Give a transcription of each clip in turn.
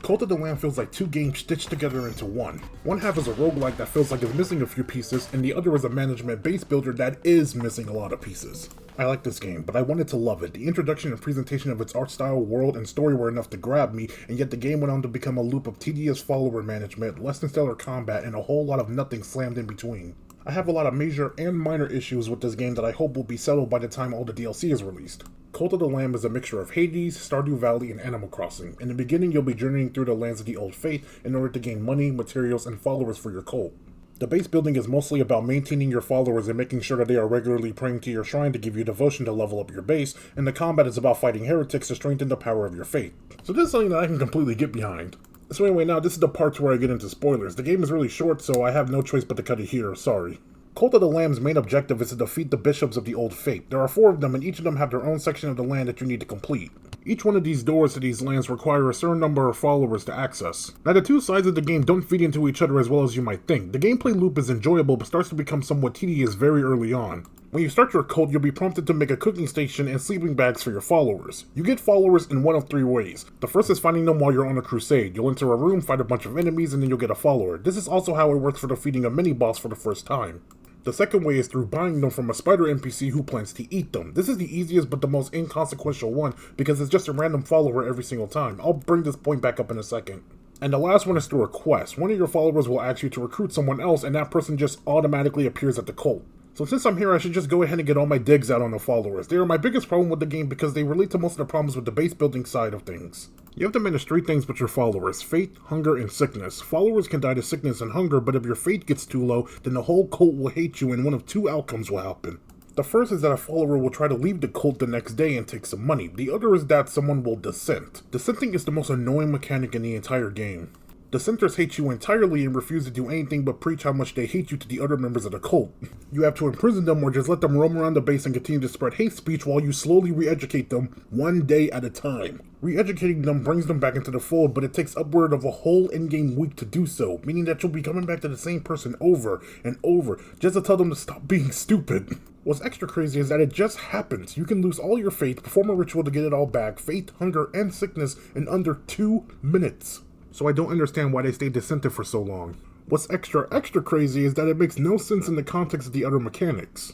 Cult of the Lamb feels like two games stitched together into one. One half is a roguelike that feels like it's missing a few pieces, and the other is a management base builder that is missing a lot of pieces. I like this game, but I wanted to love it. The introduction and presentation of its art style, world, and story were enough to grab me, and yet the game went on to become a loop of tedious follower management, less than stellar combat, and a whole lot of nothing slammed in between. I have a lot of major and minor issues with this game that I hope will be settled by the time all the DLC is released. Cult of the Lamb is a mixture of Hades, Stardew Valley, and Animal Crossing. In the beginning, you'll be journeying through the lands of the Old Faith in order to gain money, materials, and followers for your cult. The base building is mostly about maintaining your followers and making sure that they are regularly praying to your shrine to give you devotion to level up your base, and the combat is about fighting heretics to strengthen the power of your faith. So this is something that I can completely get behind. So anyway, now this is the part where I get into spoilers. The game is really short, so I have no choice but to cut it here, sorry. Cult of the Lamb's main objective is to defeat the bishops of the Old Faith. There are 4 of them, and each of them have their own section of the land that you need to complete. Each one of these doors to these lands require a certain number of followers to access. Now the two sides of the game don't feed into each other as well as you might think. The gameplay loop is enjoyable but starts to become somewhat tedious very early on. When you start your cult, you'll be prompted to make a cooking station and sleeping bags for your followers. You get followers in one of 3 ways. The first is finding them while you're on a crusade. You'll enter a room, fight a bunch of enemies, and then you'll get a follower. This is also how it works for defeating a mini-boss for the first time. The second way is through buying them from a spider NPC who plans to eat them. This is the easiest but the most inconsequential one because it's just a random follower every single time. I'll bring this point back up in a second. And the last one is through a quest. One of your followers will ask you to recruit someone else and that person just automatically appears at the cult. So since I'm here, I should just go ahead and get all my digs out on the followers. They are my biggest problem with the game because they relate to most of the problems with the base building side of things. You have to manage 3 things with your followers: faith, hunger, and sickness. Followers can die to sickness and hunger, but if your faith gets too low, then the whole cult will hate you and one of 2 outcomes will happen. The first is that a follower will try to leave the cult the next day and take some money. The other is that someone will dissent. Dissenting is the most annoying mechanic in the entire game. Dissenters hate you entirely and refuse to do anything but preach how much they hate you to the other members of the cult. You have to imprison them or just let them roam around the base and continue to spread hate speech while you slowly re-educate them one day at a time. Re-educating them brings them back into the fold, but it takes upward of a whole in-game week to do so, meaning that you'll be coming back to the same person over and over just to tell them to stop being stupid. What's extra crazy is that it just happens. You can lose all your faith, perform a ritual to get it all back, faith, hunger, and sickness in under 2 minutes. So I don't understand why they stayed dissented for so long. What's extra crazy is that it makes no sense in the context of the other mechanics.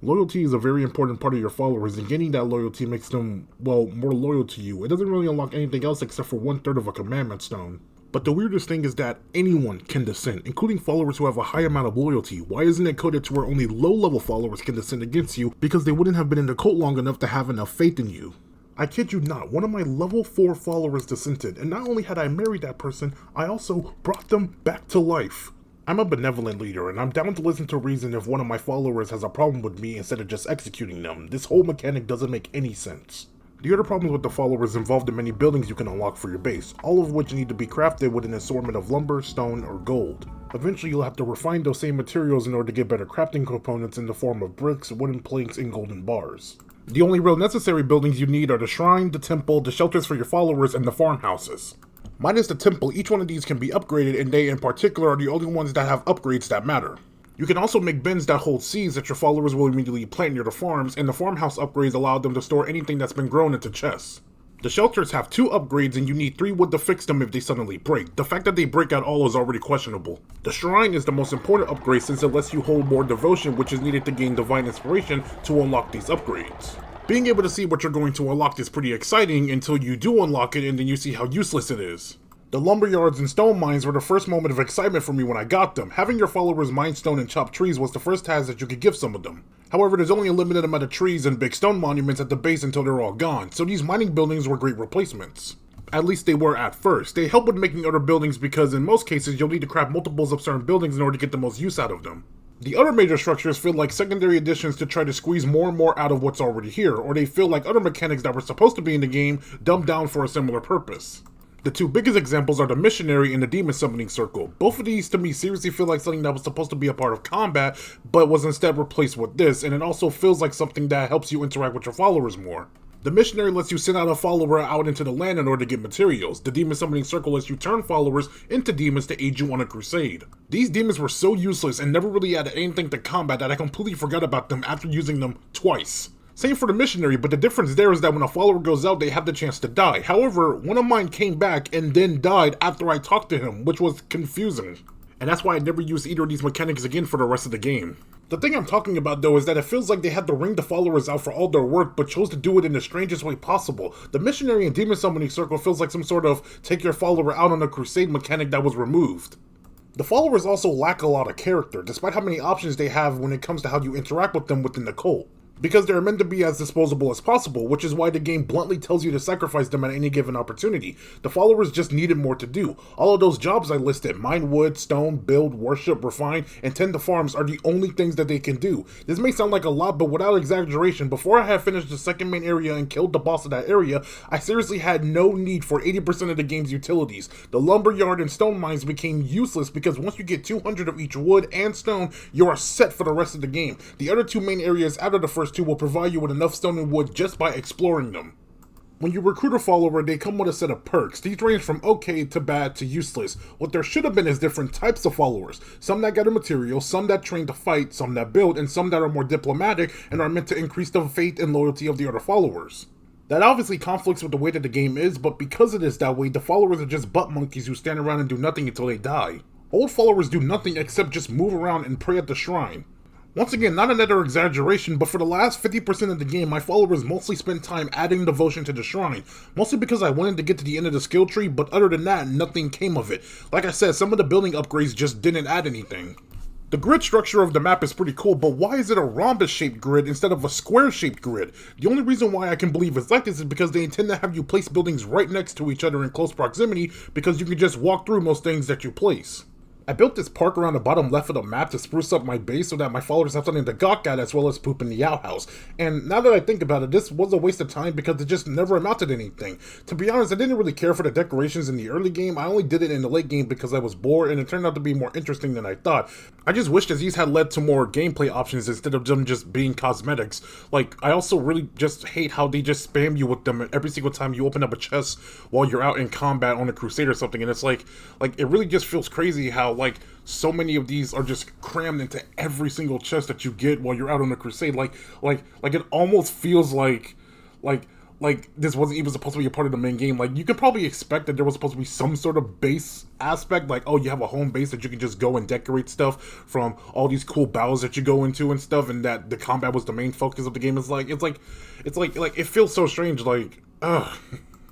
Loyalty is a very important part of your followers, and gaining that loyalty makes them, well, more loyal to you. It doesn't really unlock anything else except for 1/3 of a commandment stone. But the weirdest thing is that anyone can dissent, including followers who have a high amount of loyalty. Why isn't it coded to where only low-level followers can dissent against you? Because they wouldn't have been in the cult long enough to have enough faith in you. I kid you not, one of my level 4 followers dissented, and not only had I married that person, I also brought them back to life. I'm a benevolent leader, and I'm down to listen to reason if one of my followers has a problem with me instead of just executing them. This whole mechanic doesn't make any sense. The other problems with the followers involve the many buildings you can unlock for your base, all of which need to be crafted with an assortment of lumber, stone, or gold. Eventually you'll have to refine those same materials in order to get better crafting components in the form of bricks, wooden planks, and golden bars. The only real necessary buildings you need are the shrine, the temple, the shelters for your followers, and the farmhouses. Minus the temple, each one of these can be upgraded, and they in particular are the only ones that have upgrades that matter. You can also make bins that hold seeds that your followers will immediately plant near the farms, and the farmhouse upgrades allow them to store anything that's been grown into chests. The shelters have 2 upgrades and you need 3 wood to fix them if they suddenly break. The fact that they break at all is already questionable. The shrine is the most important upgrade since it lets you hold more devotion, which is needed to gain divine inspiration to unlock these upgrades. Being able to see what you're going to unlock is pretty exciting until you do unlock it and then you see how useless it is. The lumberyards and stone mines were the first moment of excitement for me when I got them. Having your followers mine stone and chop trees was the first task that you could give some of them. However, there's only a limited amount of trees and big stone monuments at the base until they're all gone, so these mining buildings were great replacements. At least they were at first. They help with making other buildings because in most cases you'll need to craft multiples of certain buildings in order to get the most use out of them. The other major structures feel like secondary additions to try to squeeze more and more out of what's already here, or they feel like other mechanics that were supposed to be in the game dumbed down for a similar purpose. The 2 biggest examples are the missionary and the demon summoning circle. Both of these to me seriously feel like something that was supposed to be a part of combat, but was instead replaced with this, and it also feels like something that helps you interact with your followers more. The missionary lets you send out a follower out into the land in order to get materials. The demon summoning circle lets you turn followers into demons to aid you on a crusade. These demons were so useless and never really added anything to combat that I completely forgot about them after using them twice. Same for the missionary, but the difference there is that when a follower goes out, they have the chance to die. However, one of mine came back and then died after I talked to him, which was confusing. And that's why I never used either of these mechanics again for the rest of the game. The thing I'm talking about though is that it feels like they had to ring the followers out for all their work, but chose to do it in the strangest way possible. The missionary and demon summoning circle feels like some sort of take your follower out on a crusade mechanic that was removed. The followers also lack a lot of character, despite how many options they have when it comes to how you interact with them within the cult. Because they're meant to be as disposable as possible, which is why the game bluntly tells you to sacrifice them at any given opportunity. The followers just needed more to do. All of those jobs I listed, mine wood, stone, build, worship, refine, and tend to farms are the only things that they can do. This may sound like a lot, but without exaggeration, before I had finished the second main area and killed the boss of that area, I seriously had no need for 80% of the game's utilities. The lumberyard and stone mines became useless because once you get 200 of each wood and stone, you are set for the rest of the game. The other two main areas out of the first two will provide you with enough stone and wood just by exploring them. When you recruit a follower, they come with a set of perks. These range from okay to bad to useless. What there should have been is different types of followers. Some that gather material, some that train to fight, some that build, and some that are more diplomatic and are meant to increase the faith and loyalty of the other followers. That obviously conflicts with the way that the game is, but because it is that way, the followers are just butt monkeys who stand around and do nothing until they die. Old followers do nothing except just move around and pray at the shrine. Once again, not another exaggeration, but for the last 50% of the game, my followers mostly spent time adding devotion to the shrine. Mostly because I wanted to get to the end of the skill tree, but other than that, nothing came of it. Like I said, some of the building upgrades just didn't add anything. The grid structure of the map is pretty cool, but why is it a rhombus-shaped grid instead of a square-shaped grid? The only reason why I can believe it's like this is because they intend to have you place buildings right next to each other in close proximity, because you can just walk through most things that you place. I built this park around the bottom left of the map to spruce up my base so that my followers have something to gawk at as well as poop in the outhouse. And now that I think about it, this was a waste of time because it just never amounted to anything. To be honest, I didn't really care for the decorations in the early game. I only did it in the late game because I was bored and it turned out to be more interesting than I thought. I just wish that these had led to more gameplay options instead of them just being cosmetics. Like, I also really just hate how they just spam you with them every single time you open up a chest while you're out in combat on a crusade or something. And it's like it really just feels crazy how like so many of these are just crammed into every single chest that you get while you're out on a crusade. Like it almost feels like this wasn't even supposed to be a part of the main game. Like, you could probably expect that there was supposed to be some sort of base aspect, like, oh, you have a home base that you can just go and decorate stuff from all these cool battles that you go into and stuff, and that the combat was the main focus of the game. It feels so strange, like, ugh.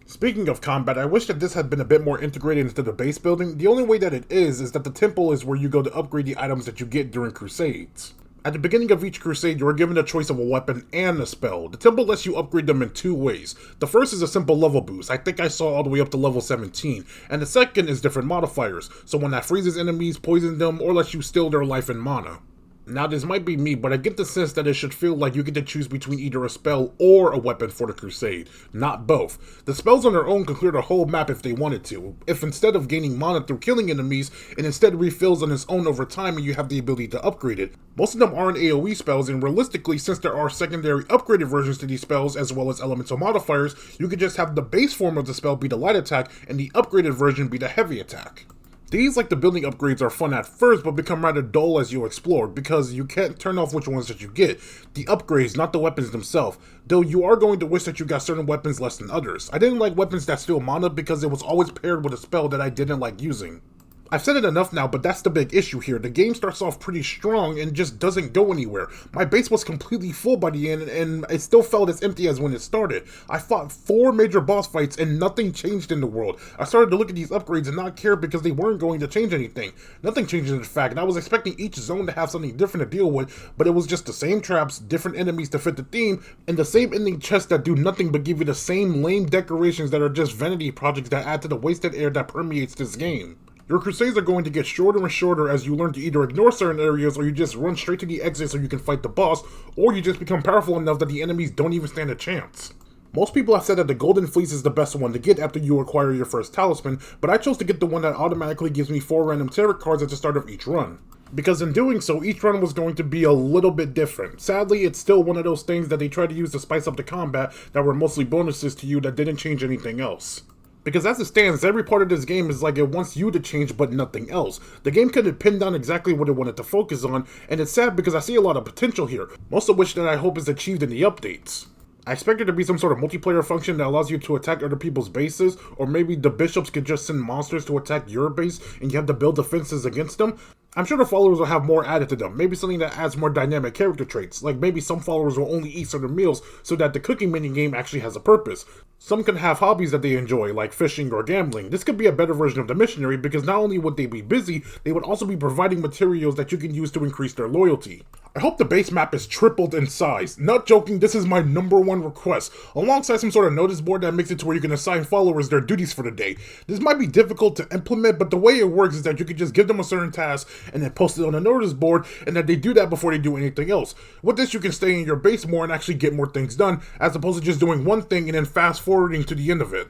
Speaking of combat, I wish that this had been a bit more integrated into the base building. The only way that it is that the temple is where you go to upgrade the items that you get during crusades. At the beginning of each crusade, you are given a choice of a weapon and a spell. The temple lets you upgrade them in two ways. The first is a simple level boost. I think I saw all the way up to level 17. And the second is different modifiers. So one that freezes enemies, poisons them, or lets you steal their life and mana. Now, this might be me, but I get the sense that it should feel like you get to choose between either a spell or a weapon for the crusade, not both. The spells on their own can clear the whole map if they wanted to. If instead of gaining mana through killing enemies, it instead refills on its own over time and you have the ability to upgrade it. Most of them aren't AoE spells, and realistically, since there are secondary upgraded versions to these spells as well as elemental modifiers, you could just have the base form of the spell be the light attack and the upgraded version be the heavy attack. These, like the building upgrades, are fun at first, but become rather dull as you explore, because you can't turn off which ones that you get. The upgrades, not the weapons themselves, though you are going to wish that you got certain weapons less than others. I didn't like weapons that steal mana because it was always paired with a spell that I didn't like using. I've said it enough now, but that's the big issue here. The game starts off pretty strong and just doesn't go anywhere. My base was completely full by the end, and it still felt as empty as when it started. I fought 4 major boss fights and nothing changed in the world. I started to look at these upgrades and not care because they weren't going to change anything. Nothing changed in fact, and I was expecting each zone to have something different to deal with, but it was just the same traps, different enemies to fit the theme, and the same ending chests that do nothing but give you the same lame decorations that are just vanity projects that add to the wasted air that permeates this game. Your crusades are going to get shorter and shorter as you learn to either ignore certain areas, or you just run straight to the exit so you can fight the boss, or you just become powerful enough that the enemies don't even stand a chance. Most people have said that the Golden Fleece is the best one to get after you acquire your first talisman, but I chose to get the one that automatically gives me 4 random tarot cards at the start of each run. Because in doing so, each run was going to be a little bit different. Sadly, it's still one of those things that they tried to use to spice up the combat that were mostly bonuses to you that didn't change anything else. Because as it stands, every part of this game is like it wants you to change but nothing else. The game could have pinned down exactly what it wanted to focus on, and it's sad because I see a lot of potential here, most of which that I hope is achieved in the updates. I expect there to be some sort of multiplayer function that allows you to attack other people's bases, or maybe the bishops could just send monsters to attack your base and you have to build defenses against them. I'm sure the followers will have more added to them, maybe something that adds more dynamic character traits, like maybe some followers will only eat certain meals so that the cooking minigame actually has a purpose. Some can have hobbies that they enjoy, like fishing or gambling. This could be a better version of the missionary because not only would they be busy, they would also be providing materials that you can use to increase their loyalty. I hope the base map is tripled in size. Not joking, this is my #1 request, alongside some sort of notice board that makes it to where you can assign followers their duties for the day. This might be difficult to implement, but the way it works is that you can just give them a certain task and then post it on a notice board, and that they do that before they do anything else. With this, you can stay in your base more and actually get more things done, as opposed to just doing one thing and then fast forwarding to the end of it.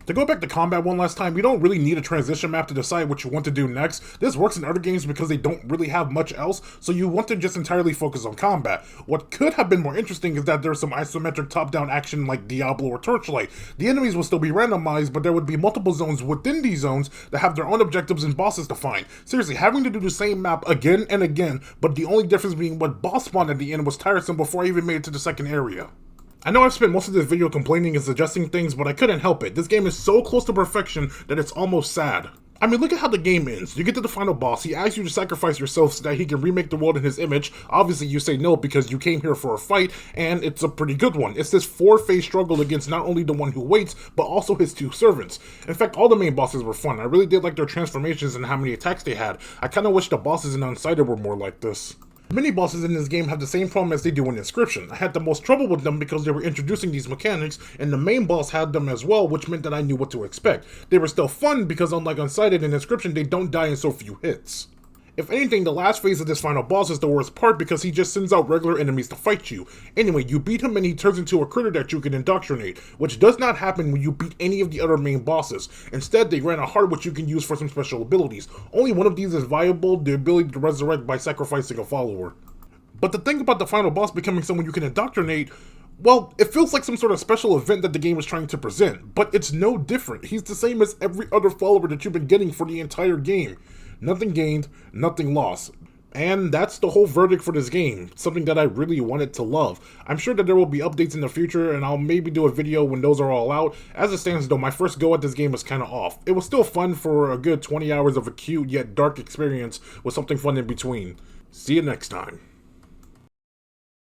To go back to combat one last time, you don't really need a transition map to decide what you want to do next. This works in other games because they don't really have much else, so you want to just entirely focus on combat. What could have been more interesting is that there's some isometric top-down action like Diablo or Torchlight. The enemies will still be randomized, but there would be multiple zones within these zones that have their own objectives and bosses to find. Seriously, having to do the same map again and again, but the only difference being what boss spawned at the end was tiresome before I even made it to the second area. I know I've spent most of this video complaining and suggesting things, but I couldn't help it. This game is so close to perfection that it's almost sad. I mean, look at how the game ends. You get to the final boss, he asks you to sacrifice yourself so that he can remake the world in his image. Obviously, you say no because you came here for a fight, and it's a pretty good one. It's this 4-phase struggle against not only the one who waits, but also his 2 servants. In fact, all the main bosses were fun. I really did like their transformations and how many attacks they had. I kinda wish the bosses in Unsighted were more like this. Mini-bosses in this game have the same problem as they do in Inscryption. I had the most trouble with them because they were introducing these mechanics, and the main boss had them as well, which meant that I knew what to expect. They were still fun because unlike Unsighted and Inscryption, they don't die in so few hits. If anything, the last phase of this final boss is the worst part because he just sends out regular enemies to fight you. Anyway, you beat him and he turns into a critter that you can indoctrinate, which does not happen when you beat any of the other main bosses. Instead, they grant a heart which you can use for some special abilities. Only one of these is viable, the ability to resurrect by sacrificing a follower. But the thing about the final boss becoming someone you can indoctrinate, well, it feels like some sort of special event that the game is trying to present, but it's no different. He's the same as every other follower that you've been getting for the entire game. Nothing gained, nothing lost. And that's the whole verdict for this game, something that I really wanted to love. I'm sure that there will be updates in the future, and I'll maybe do a video when those are all out. As it stands though, my first go at this game was kinda off. It was still fun for a good 20 hours of a cute yet dark experience with something fun in between. See you next time.